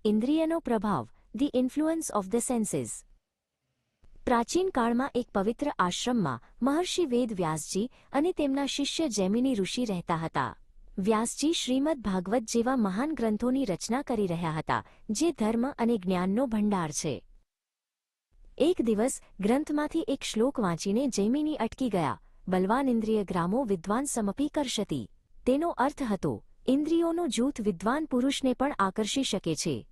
ઇન્દ્રિયનો પ્રભાવ, the influence of the senses. પ્રાચીન કાળમાં એક પવિત્ર આશ્રમમાં મહર્ષિ વેદ વ્યાસજી અને તેમના શિષ્ય જૈમિની ઋષિ રહેતા હતા. વ્યાસજી શ્રીમદ ભાગવત જેવા મહાન ગ્રંથોની રચના કરી રહ્યા હતા, જે ધર્મ અને જ્ઞાનનો ભંડાર છે. એક દિવસ ગ્રંથમાંથી એક શ્લોક વાંચીને જૈમિની અટકી ગયા. બલવાન ઇન્દ્રિય ગ્રામો વિદ્વાન સમપી કરશતિ. તેનો અર્થ હતો, ઇન્દ્રિયોનું જૂથ વિદ્વાન પુરુષને પણ આકર્ષી શકે છે.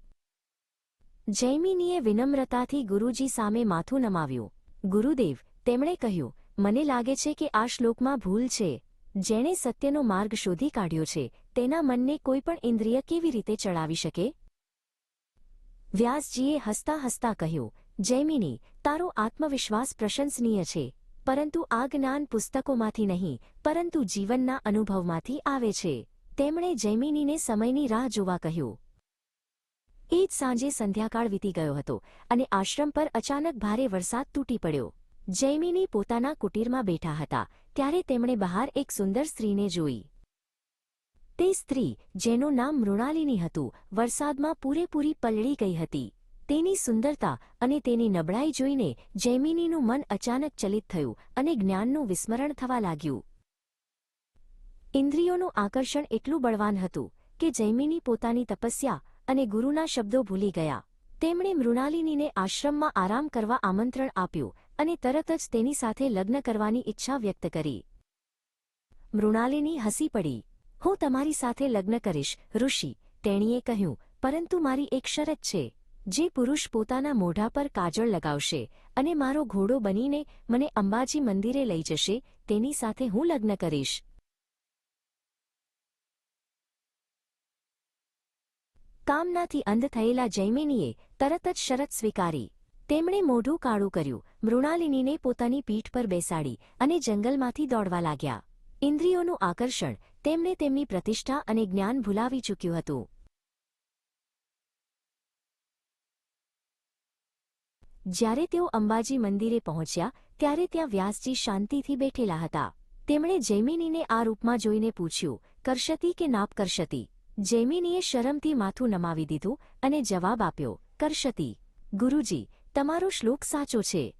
જૈમિનીએ વિનમ્રતાથી ગુરુજી સામે માથું નમાવ્યું. ગુરુદેવ, તેમણે કહ્યું, મને લાગે છે કે આ શ્લોકમાં ભૂલ છે. જેણે સત્યનો માર્ગ શોધી કાઢ્યો છે, તેના મનને કોઈપણ ઇન્દ્રિય કેવી રીતે ચડાવી શકે? વ્યાસજીએ હસતા હસતા કહ્યું, જૈમિની, તારો આત્મવિશ્વાસ પ્રશંસનીય છે, પરંતુ આ જ્ઞાન પુસ્તકોમાંથી નહીં, પરંતુ જીવનના અનુભવમાંથી આવે છે. તેમણે જૈમિનીને સમયની રાહ જોવા કહ્યું. એ જ સાંજે સંધ્યાકાળ વીતી ગયો હતો અને આશ્રમ પર અચાનક ભારે વરસાદ તૂટી પડ્યો. જૈમિની પોતાના કુટીરમાં બેઠા હતા ત્યારે તેમણે બહાર એક સુંદર સ્ત્રીને જોઈ. તે સ્ત્રી, જેનું નામ મૃણાલિની હતું, વરસાદમાં પૂરેપૂરી પલળી ગઈ હતી. તેની સુંદરતા અને તેની નબળાઈ જોઈને જૈમિનીનું મન અચાનક ચલિત થયું અને જ્ઞાનનું વિસ્મરણ થવા લાગ્યું. ઇન્દ્રિયોનું આકર્ષણ એટલું બળવાન હતું કે જૈમિની પોતાની તપસ્યા અને ગુરુના શબ્દો ભૂલી ગયા. તેમણે મૃણાલિનીને આશ્રમમાં આરામ કરવા આમંત્રણ આપ્યું અને તરત જ તેની સાથે લગ્ન કરવાની ઈચ્છા વ્યક્ત કરી. મૃણાલિની હસી પડી. હું તમારી સાથે લગ્ન કરીશ, ઋષિ, તેણીએ કહ્યું, પરંતુ મારી એક શરત છે. જે પુરુષ પોતાના મોઢા પર કાજળ લગાવશે અને મારો ઘોડો બનીને મને અંબાજી મંદિરે લઈ જશે, તેની સાથે હું લગ્ન કરીશ. કામનાથી અંધ થયેલા જૈમિનીએ તરત જ શરત સ્વીકારી. તેમણે મોઢું કાળું કર્યું, મૃણાલિનીને પોતાની પીઠ પર બેસાડી અને જંગલમાંથી દોડવા લાગ્યા. ઇન્દ્રિયોનું આકર્ષણ તેમને તેમની પ્રતિષ્ઠા અને જ્ઞાન ભૂલાવી ચૂક્યું હતું. જ્યારે તેઓ અંબાજી મંદિરે પહોંચ્યા ત્યારે ત્યાં વ્યાસજી શાંતિથી બેઠેલા હતા. તેમણે જૈમિનીને આ રૂપમાં જોઈને પૂછ્યું, કરશતી કે નાપ કરશતી? જૈમિનીએ શરમથી માથું નમાવી દીધું અને જવાબ આપ્યો, કરશતી. ગુરુજી, તમારો શ્લોક સાચો છે.